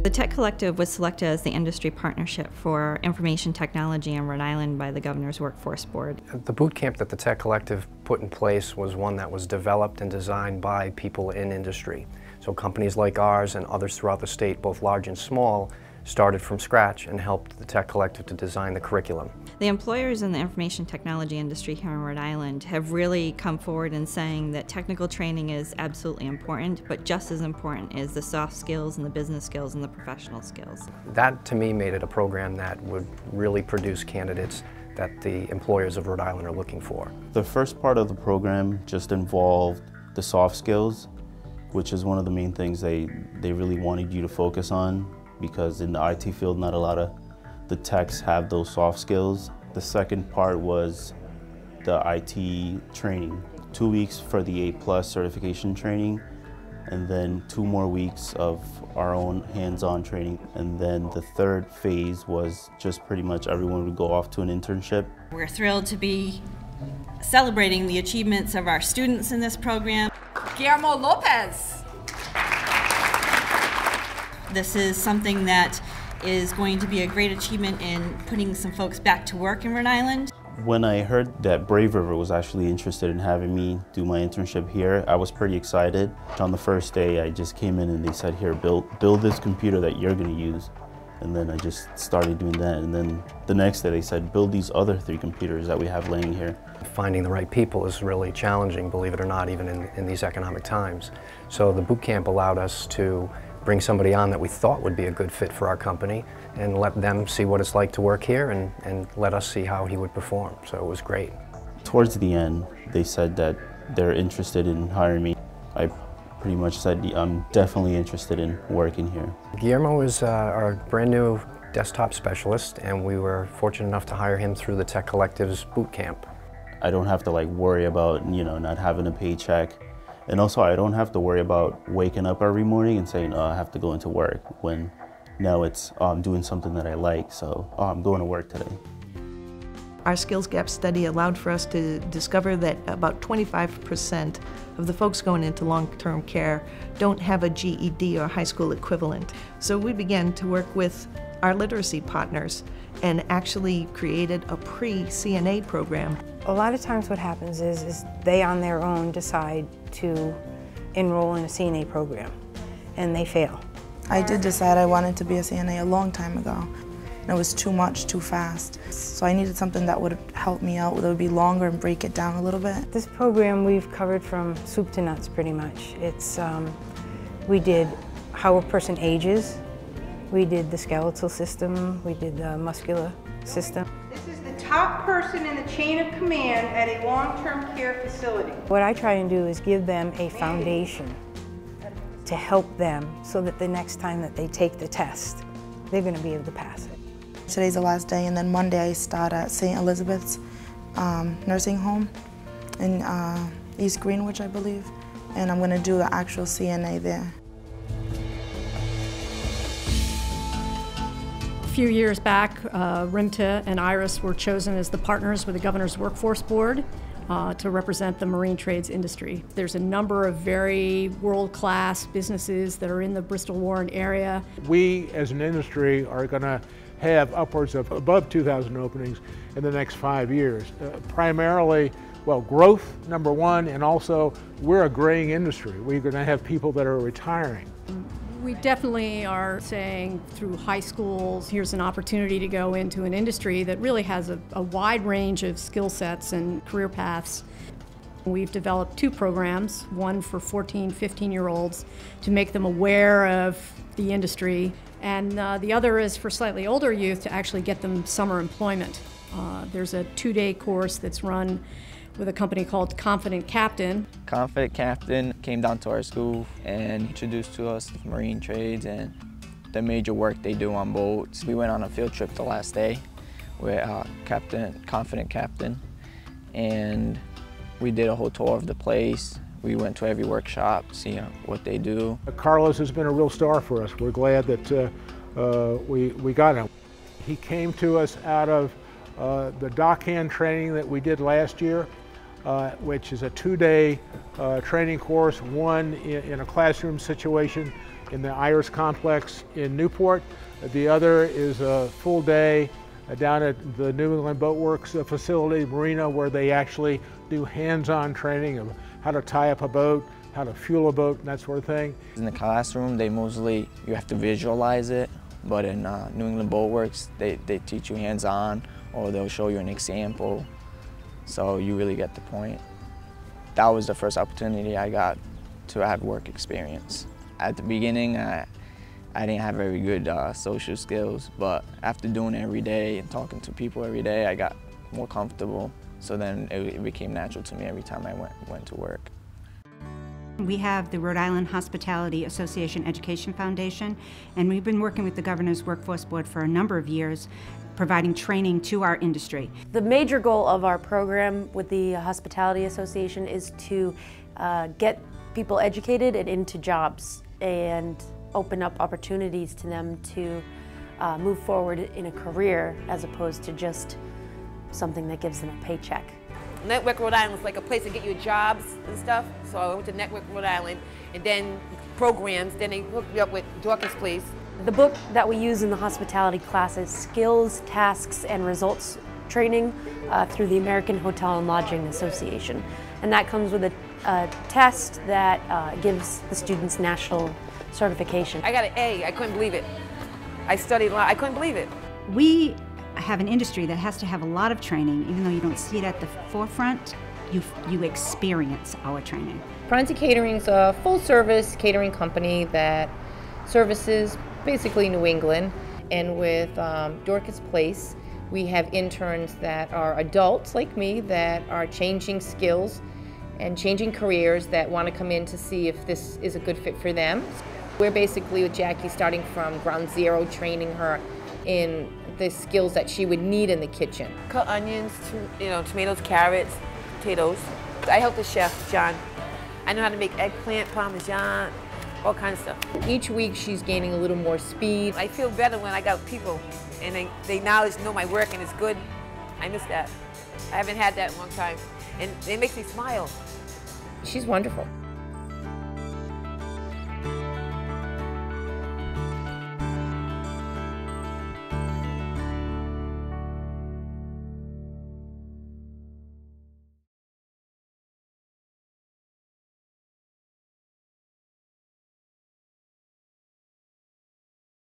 The Tech Collective was selected as the industry partnership for information technology in Rhode Island by the Governor's Workforce Board. The boot camp that the Tech Collective put in place was one that was developed and designed by people in industry. So companies like ours and others throughout the state, both large and small, started from scratch and helped the Tech Collective to design the curriculum. The employers in the information technology industry here in Rhode Island have really come forward in saying that technical training is absolutely important, but just as important is the soft skills and the business skills and the professional skills. That, to me, made it a program that would really produce candidates that the employers of Rhode Island are looking for. The first part of the program just involved the soft skills, which is one of the main things they really wanted you to focus on, because in the IT field, not a lot of the techs have those soft skills. The second part was the IT training. 2 weeks for the A+ certification training, and then 2 more weeks of our own hands-on training. And then the third phase was just pretty much everyone would go off to an internship. We're thrilled to be celebrating the achievements of our students in this program. Guillermo Lopez. This is something that is going to be a great achievement in putting some folks back to work in Rhode Island. When I heard that Brave River was actually interested in having me do my internship here, I was pretty excited. On the first day, I just came in and they said, here, build this computer that you're going to use. And then I just started doing that. And then the next day they said, build these other 3 computers that we have laying here. Finding the right people is really challenging, believe it or not, even in these economic times. So the boot camp allowed us to bring somebody on that we thought would be a good fit for our company and let them see what it's like to work here and let us see how he would perform. So it was great. Towards the end, they said that they're interested in hiring me. I pretty much said I'm definitely interested in working here. Guillermo is our brand new desktop specialist, and we were fortunate enough to hire him through the Tech Collective's boot camp. I don't have to worry about, not having a paycheck. And also I don't have to worry about waking up every morning and saying, oh, I have to go into work, when now it's, oh, I'm doing something that I like, so I'm going to work today. Our skills gap study allowed for us to discover that about 25% of the folks going into long-term care don't have a GED or high school equivalent. So we began to work with our literacy partners and actually created a pre-CNA program. A lot of times what happens is they on their own decide to enroll in a CNA program and they fail. I did decide I wanted to be a CNA a long time ago. And it was too much, too fast. So I needed something that would help me out, that would be longer and break it down a little bit. This program we've covered from soup to nuts pretty much. It's, we did how a person ages, we did the skeletal system, we did the muscular system. This is the top person in the chain of command at a long-term care facility. What I try and do is give them a foundation to help them so that the next time that they take the test, they're going to be able to pass it. Today's the last day, and then Monday I start at St. Elizabeth's nursing home in East Greenwich, I believe, and I'm going to do the actual CNA there. A few years back, RIMTA and IRIS were chosen as the partners with the Governor's Workforce Board to represent the marine trades industry. There's a number of very world-class businesses that are in the Bristol-Warren area. We, as an industry, are going to have upwards of above 2,000 openings in the next 5 years. Primarily, well, growth, number one, and also we're a graying industry. We're going to have people that are retiring. We definitely are saying through high schools, here's an opportunity to go into an industry that really has a wide range of skill sets and career paths. We've developed 2 programs, one for 14, 15-year-olds to make them aware of the industry, and the other is for slightly older youth to actually get them summer employment. There's a 2-day course that's run with a company called Confident Captain. Confident Captain came down to our school and introduced to us the marine trades and the major work they do on boats. We went on a field trip the last day with Confident Captain, and we did a whole tour of the place. We went to every workshop, see what they do. Carlos has been a real star for us. We're glad that we got him. He came to us out of the dockhand training that we did last year, which is a 2-day training course, one in a classroom situation in the Iris Complex in Newport. The other is a full day down at the New England Boat Works facility, Marina, where they actually do hands-on training of how to tie up a boat, how to fuel a boat, and that sort of thing. In the classroom, you have to visualize it, but in New England Boat Works, they teach you hands-on, or they'll show you an example, so you really get the point. That was the first opportunity I got to have work experience. At the beginning, I didn't have very good social skills, but after doing it every day and talking to people every day, I got more comfortable. So then it became natural to me every time I went to work. We have the Rhode Island Hospitality Association Education Foundation, and we've been working with the Governor's Workforce Board for a number of years, providing training to our industry. The major goal of our program with the Hospitality Association is to get people educated and into jobs and open up opportunities to them to move forward in a career as opposed to just something that gives them a paycheck. Network Rhode Island is like a place to get you jobs and stuff. So I went to Network Rhode Island, and then programs, then they hooked me up with Dawkins Place. The book that we use in the hospitality class is Skills, Tasks, and Results Training through the American Hotel and Lodging Association. And that comes with a test that gives the students national certification. I got an A. I couldn't believe it. I studied a lot. I couldn't believe it. We have an industry that has to have a lot of training, even though you don't see it at the forefront, you experience our training. Pronti Catering's a full-service catering company that services basically New England, and with Dorcas Place, we have interns that are adults like me that are changing skills and changing careers that want to come in to see if this is a good fit for them. We're basically with Jackie starting from ground zero, training her in the skills that she would need in the kitchen. Cut onions, tomatoes, carrots, potatoes. I help the chef, John. I know how to make eggplant, parmesan, all kinds of stuff. Each week she's gaining a little more speed. I feel better when I got people and they know my work and it's good. I miss that. I haven't had that in a long time. And it makes me smile. She's wonderful.